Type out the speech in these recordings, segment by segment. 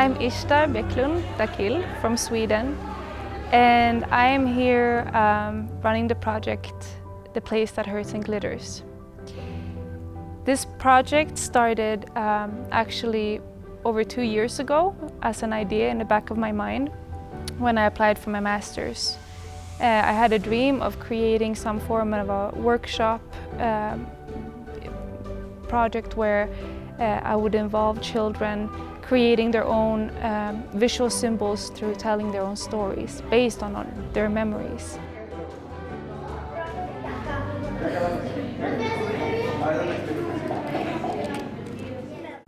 I'm Ishtar Bäcklund Dakhil from Sweden, and I am here running the project The Place That Hurts and Glitters. This project started actually over 2 years ago as an idea in the back of my mind when I applied for my master's. I had a dream of creating some form of a workshop project where I would involve children creating their own visual symbols through telling their own stories based on their memories.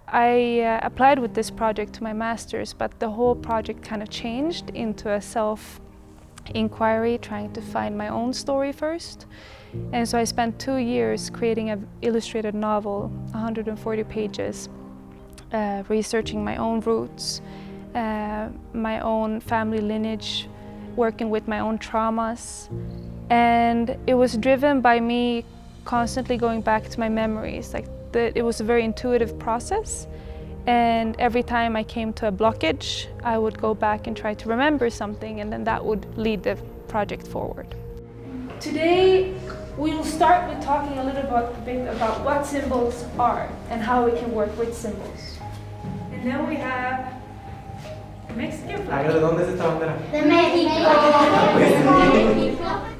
I applied with this project to my master's, but the whole project kind of changed into a self-inquiry, trying to find my own story first. And so I spent 2 years creating an illustrated novel, 140 pages, researching my own roots, my own family lineage, working with my own traumas. And it was driven by me constantly going back to my memories. It was a very intuitive process, and every time I came to a blockage, I would go back and try to remember something, and then that would lead the project forward. Today, we will start with talking a little bit about what symbols are and how we can work with symbols. And then we have the Mexican flag. ¿Dónde es esta bandera? De México.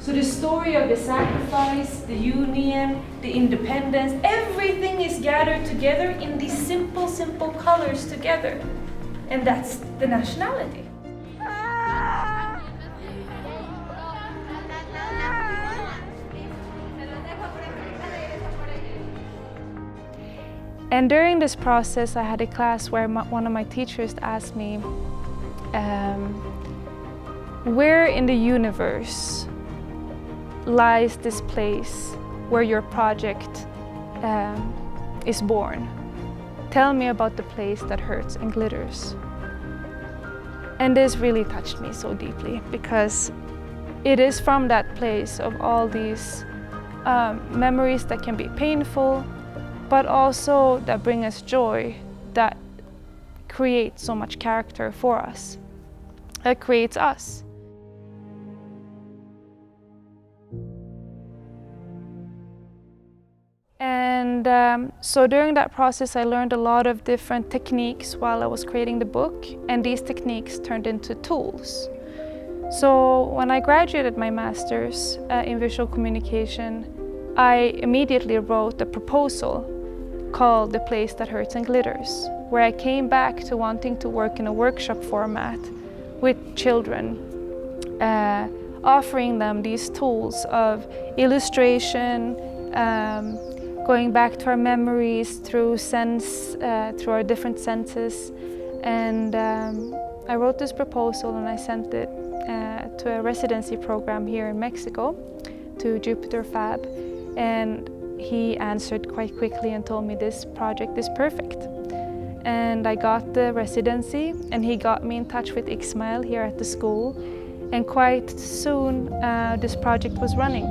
So the story of the sacrifice, the union, the independence, everything is gathered together in these simple colors together. And that's the nationality. And during this process, I had a class where one of my teachers asked me, where in the universe lies this place where your project is born? Tell me about the place that hurts and glitters. And this really touched me so deeply, because it is from that place of all these memories that can be painful, but also that bring us joy, that create so much character for us, that creates us. And so during that process, I learned a lot of different techniques while I was creating the book, and these techniques turned into tools. So when I graduated my master's in visual communication, I immediately wrote a proposal called The Place That Hurts and Glitters, where I came back to wanting to work in a workshop format with children, offering them these tools of illustration, going back to our memories through through our different senses. And I wrote this proposal and I sent it to a residency program here in Mexico, to Jupiter Fab. And he answered quite quickly and told me this project is perfect. And I got the residency, and he got me in touch with Ixmael here at the school. And quite soon this project was running.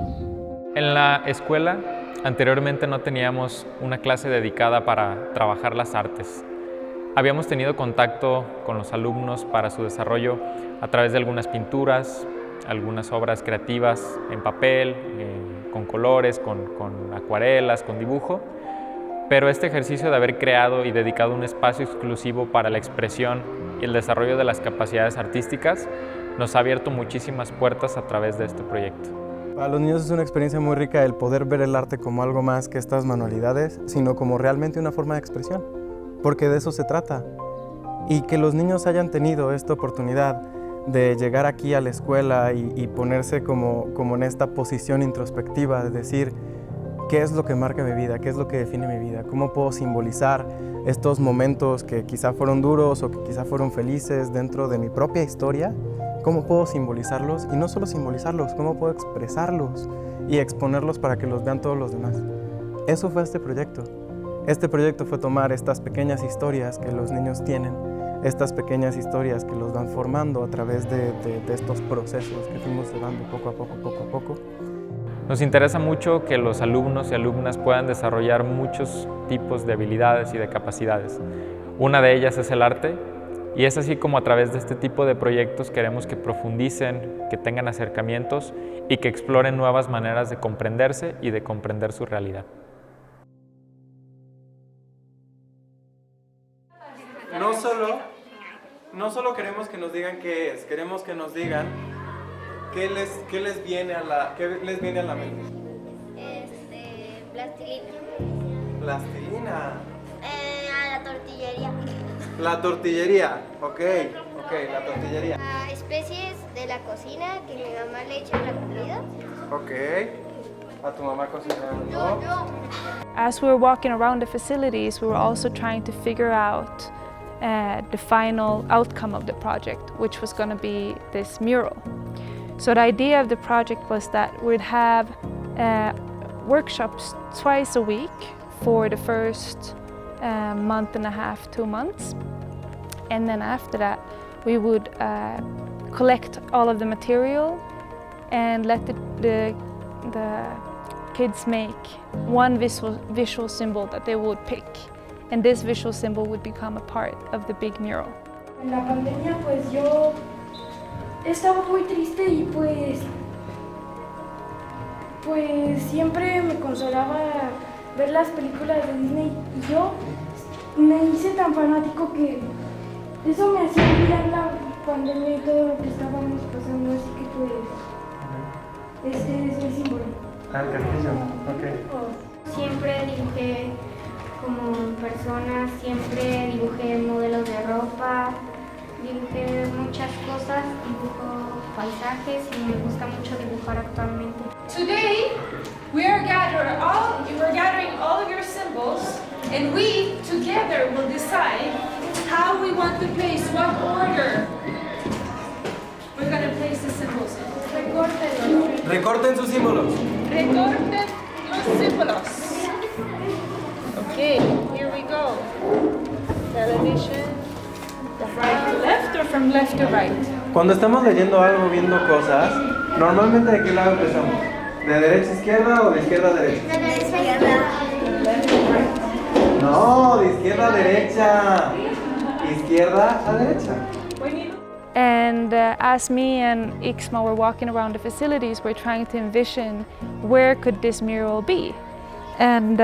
En la escuela anteriormente no teníamos una clase dedicada para trabajar las artes. Habíamos tenido contacto con los alumnos para su desarrollo a través de algunas pinturas, algunas obras creativas en papel, con colores, con acuarelas, con dibujo, pero este ejercicio de haber creado y dedicado un espacio exclusivo para la expresión y el desarrollo de las capacidades artísticas nos ha abierto muchísimas puertas a través de este proyecto. Para los niños es una experiencia muy rica el poder ver el arte como algo más que estas manualidades, sino como realmente una forma de expresión, porque de eso se trata. Y que los niños hayan tenido esta oportunidad de llegar aquí a la escuela y ponerse como en esta posición introspectiva de decir qué es lo que marca mi vida, qué es lo que define mi vida, cómo puedo simbolizar estos momentos que quizá fueron duros o que quizá fueron felices dentro de mi propia historia, cómo puedo simbolizarlos y no solo simbolizarlos, cómo puedo expresarlos y exponerlos para que los vean todos los demás. Eso fue este proyecto. Este proyecto fue tomar estas pequeñas historias que los niños tienen, estas pequeñas historias que los van formando a través de estos procesos que fuimos llevando poco a poco. Nos interesa mucho que los alumnos y alumnas puedan desarrollar muchos tipos de habilidades y de capacidades. Una de ellas es el arte, Y es así como a través de este tipo de proyectos queremos que profundicen, que tengan acercamientos y que exploren nuevas maneras de comprenderse y de comprender su realidad. No solo queremos que nos digan qué es, queremos que nos digan qué les viene a la mente. Plastilina. Plastilina. A la tortillería. La tortillería, ok, la tortillería. A especies de la cocina que mi mamá le echa a la comida. Ok. A tu mamá cocinando. Yo. As we were walking around the facilities, we were also trying to figure out the final outcome of the project, which was going to be this mural. So the idea of the project was that we'd have workshops twice a week for the first month and a half, 2 months. And then after that, we would collect all of the material and let the kids make one visual symbol that they would pick. And this visual symbol would become a part of the big mural. En la pandemia pues yo estaba muy triste y pues siempre me consolaba ver las películas de Disney y yo me hice tan fanático que eso me hacía olvidar la pandemia y todo lo que estábamos pasando, así que pues este es el símbolo. El castillo, ok. Siempre dibujé como personas, siempre dibujé modelos de ropa, dibujé muchas cosas, dibujo paisajes y me gusta mucho dibujar actualmente. Today we're gathering all of your symbols, and we together will decide how we want to place, what order we're going to place the symbols in. Recorten sus símbolos. Recorten los símbolos. Okay, here we go. Television. Right to left or from left to right? Cuando estamos leyendo algo, viendo cosas, normalmente ¿de qué lado empezamos? ¿De derecha a izquierda o de izquierda a derecha? De la izquierda. No, de izquierda a derecha. Izquierda a derecha. And as me and Ixmael were walking around the facilities, we're trying to envision where could this mural be. And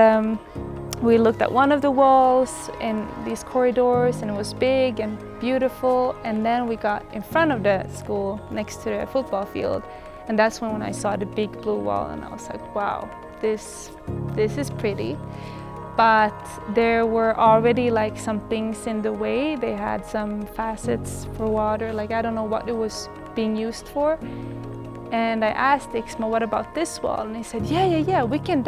we looked at one of the walls in these corridors, and it was big and beautiful. And then we got in front of the school next to the football field, and that's when I saw the big blue wall, and I was like, wow, this is pretty. But there were already like some things in the way. They had some facets for water, like I don't know what it was being used for. And I asked Ixmael, what about this wall? And he said, yeah, we can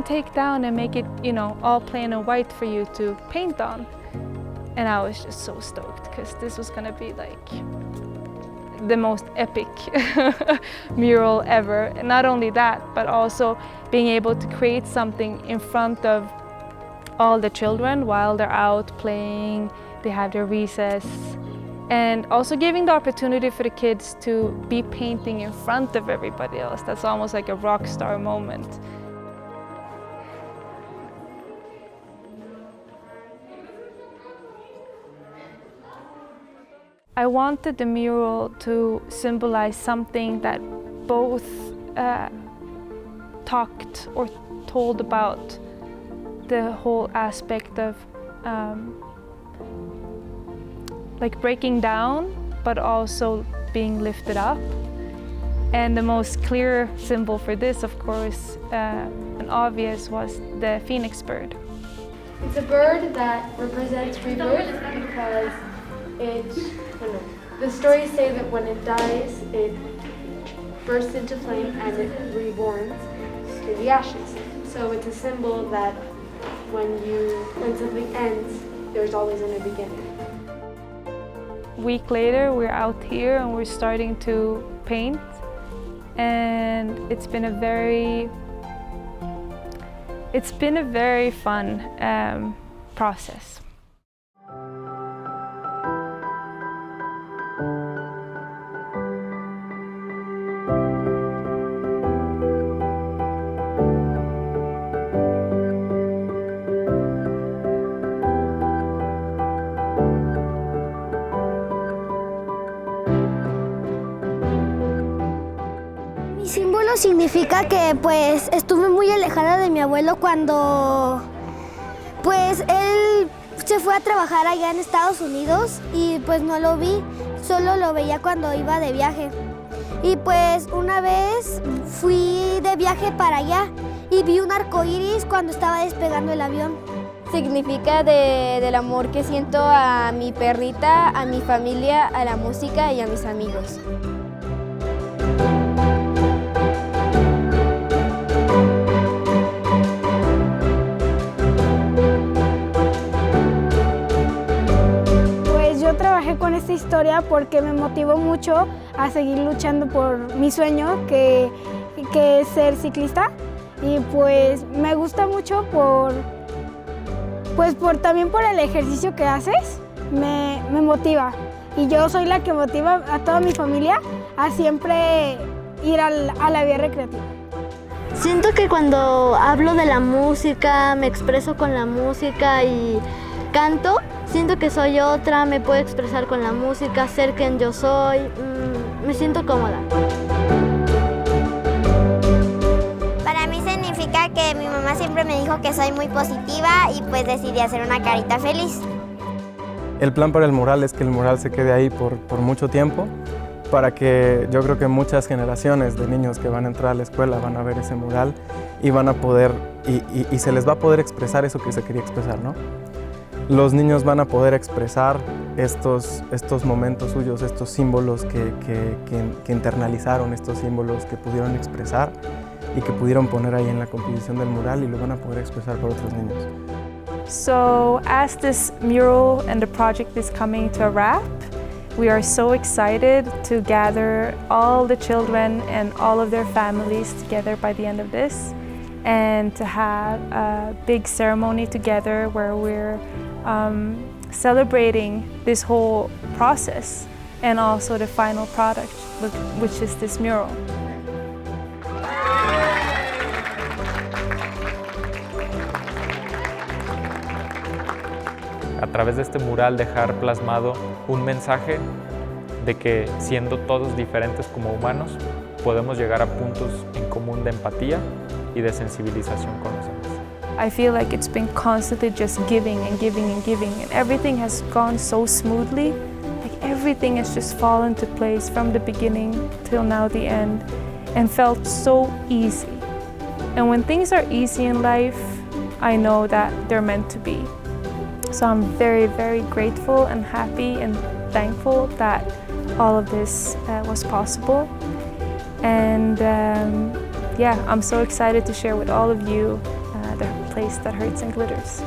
take down and make it, all plain and white for you to paint on. And I was just so stoked because this was gonna be like the most epic mural ever. And not only that, but also being able to create something in front of all the children while they're out playing, they have their recess. And also giving the opportunity for the kids to be painting in front of everybody else. That's almost like a rock star moment. I wanted the mural to symbolize something that both talked or told about the whole aspect of like breaking down, but also being lifted up. And the most clear symbol for this, of course, and obvious, was the phoenix bird. It's a bird that represents rebirth because the stories say that when it dies, it bursts into flame and it reborns to the ashes. So it's a symbol that when something ends, there's always a new beginning. A week later, we're out here and we're starting to paint, and it's been a very fun process. significa que pues estuve muy alejada de mi abuelo cuando pues él se fue a trabajar allá en Estados Unidos y pues no lo vi, solo lo veía cuando iba de viaje. Y pues una vez fui de viaje para allá y vi un arco iris cuando estaba despegando el avión. Significa del amor que siento a mi perrita, a mi familia, a la música y a mis amigos. Pues yo trabajé con esta historia porque me motivó mucho a seguir luchando por mi sueño, que es ser ciclista. Y pues me gusta mucho también por el ejercicio que haces, me motiva. Y yo soy la que motiva a toda mi familia a siempre ir a la vía recreativa. Siento que cuando hablo de la música, me expreso con la música y canto, siento que soy otra, me puedo expresar con la música, ser quien yo soy, me siento cómoda. Que mi mamá siempre me dijo que soy muy positiva y pues decidí hacer una carita feliz. El plan para el mural es que el mural se quede ahí por mucho tiempo, para que yo creo que muchas generaciones de niños que van a entrar a la escuela van a ver ese mural y van a poder, y se les va a poder expresar eso que se quería expresar, ¿no? Los niños van a poder expresar estos momentos suyos, estos símbolos que internalizaron, estos símbolos que pudieron expresar y que pudieron poner ahí en la composición del mural y lo van a poder expresar para otros niños. So as this mural and the project is coming to a wrap, we are so excited to gather all the children and all of their families together by the end of this, and to have a big ceremony together where we're celebrating this whole process and also the final product, which is this mural. A través de este mural dejar plasmado un mensaje de que siendo todos diferentes como humanos, podemos llegar a puntos en común de empatía y de sensibilización con los demás. I feel like it's been constantly just giving and giving and giving, and everything has gone so smoothly. Like everything has just fallen to place from the beginning till now the end, and felt so easy. And when things are easy in life, I know that they're meant to be. So I'm very, very grateful and happy and thankful that all of this was possible. And yeah, I'm so excited to share with all of you the place that hurts and glitters.